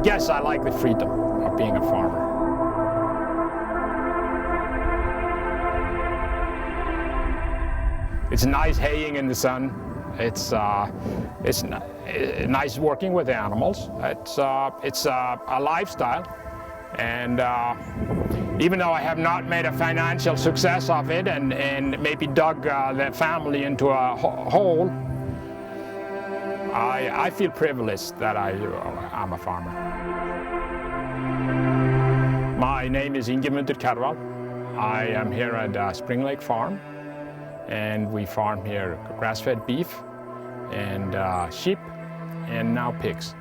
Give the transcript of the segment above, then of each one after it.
guess I like the freedom of being a farmer. It's nice haying in the sun. It's nice working with the animals. It's a lifestyle, and even though I have not made a financial success of it and maybe dug the family into a hole, I feel privileged that I'm a farmer. My name is Kjarval. I am here at Spring Lake Farm, and we farm here grass-fed beef and sheep and now pigs.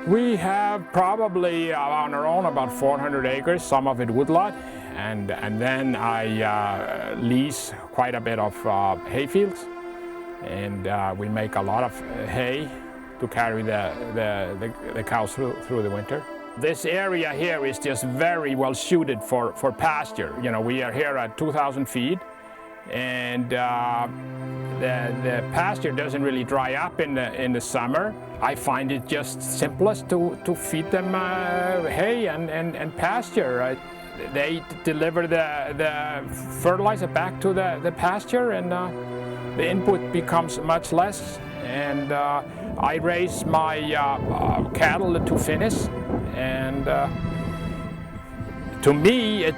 We have probably on our own about 400 acres, some of it woodlot, and then I lease quite a bit of hay fields, and we make a lot of hay to carry the cows through the winter. This area here is just very well suited for pasture. You know, we are here at 2,000 feet, and the pasture doesn't really dry up in the summer. I find it just simplest to feed them hay and pasture. They deliver the fertilizer back to the pasture, and the input becomes much less. And I raise my cattle to finish, and to me it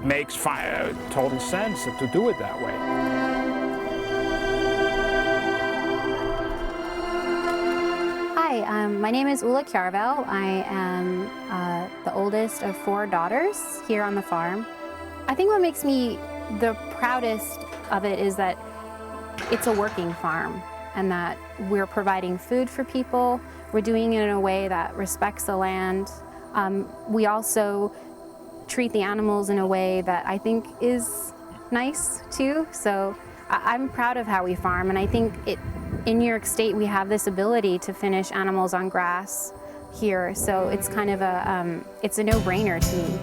makes total sense to do it that way. Hi, my name is Kjarval. I am the oldest of 4 daughters here on the farm. I think what makes me the proudest of it is that it's a working farm, and that we're providing food for people. We're doing it in a way that respects the land. We also treat the animals in a way that I think is nice too. So I'm proud of how we farm, and I think in New York State we have this ability to finish animals on grass here. So it's kind of it's a no-brainer to me.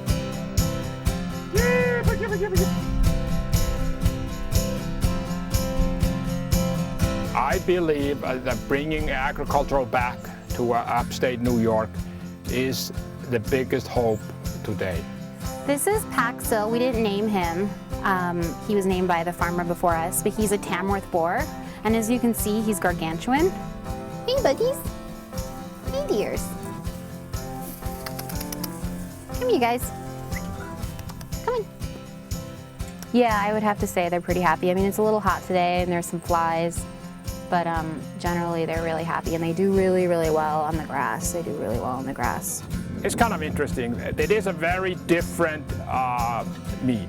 I believe that bringing agriculture back to upstate New York is the biggest hope today. This is Paxil. We didn't name him. He was named by the farmer before us, but he's a Tamworth boar. And as you can see, he's gargantuan. Hey, buddies. Hey, dears. Come here, guys. Come on. Yeah, I would have to say they're pretty happy. I mean, it's a little hot today and there's some flies, but generally they're really happy, and they do really, really well on the grass. They do really well on the grass. It's kind of interesting. It is a very different meat.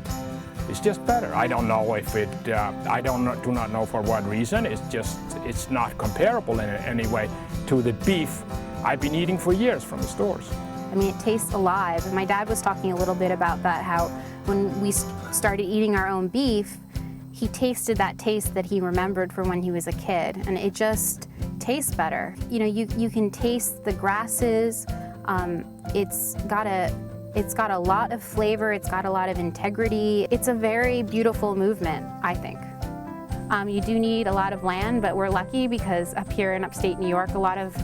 It's just better. I don't know if it, do not know for what reason. It's not comparable in any way to the beef I've been eating for years from the stores. I mean, it tastes alive. My dad was talking a little bit about that, how when we started eating our own beef, he tasted that taste that he remembered from when he was a kid, and it just tastes better. You know, you can taste the grasses. It's got a lot of flavor, it's got a lot of integrity. It's a very beautiful movement, I think. You do need a lot of land, but we're lucky because up here in upstate New York, a lot of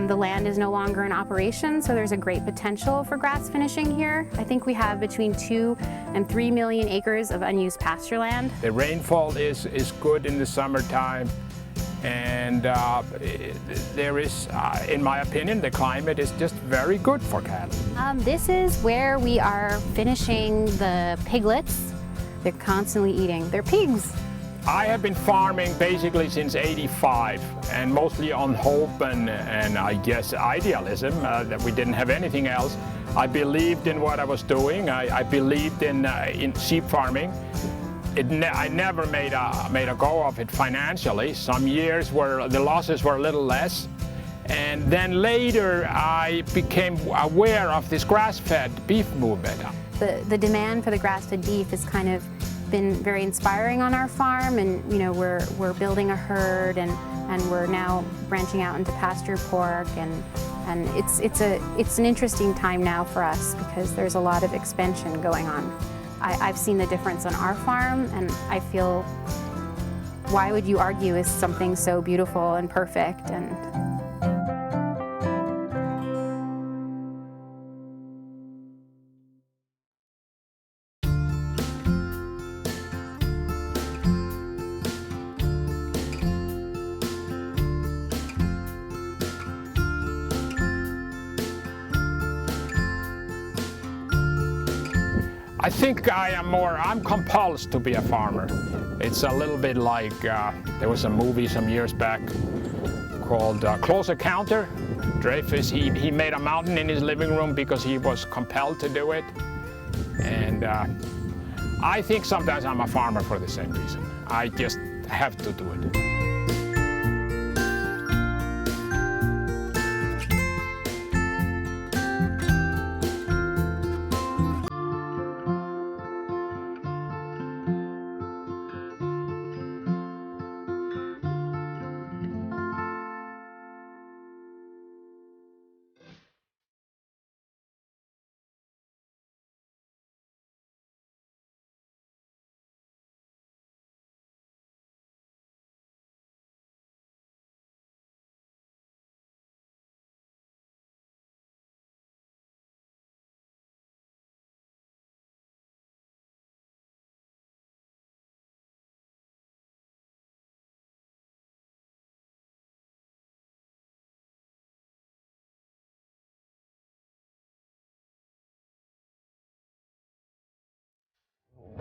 the land is no longer in operation, so there's a great potential for grass finishing here. I think we have between 2 and 3 million acres of unused pasture land. The rainfall is good in the summertime. And there is, in my opinion, the climate is just very good for cattle. This is where we are finishing the piglets. They're constantly eating. They're pigs. I have been farming basically since '85, and mostly on hope and I guess idealism, that we didn't have anything else. I believed in what I was doing. I believed in sheep farming. I never made a go of it financially. Some years where the losses were a little less. And then later I became aware of this grass-fed beef movement. The demand for the grass-fed beef has kind of been very inspiring on our farm, and you know, we're building a herd, and we're now branching out into pasture pork, and it's an interesting time now for us because there's a lot of expansion going on. I've seen the difference on our farm, and I feel, why would you argue is something so beautiful and perfect? And I think I'm compelled to be a farmer. It's a little bit like, there was a movie some years back called Close Encounter. Dreyfus, he made a mountain in his living room because he was compelled to do it. And I think sometimes I'm a farmer for the same reason. I just have to do it.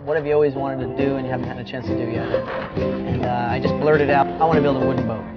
What have you always wanted to do and you haven't had a chance to do yet? And I just blurted out, I want to build a wooden boat.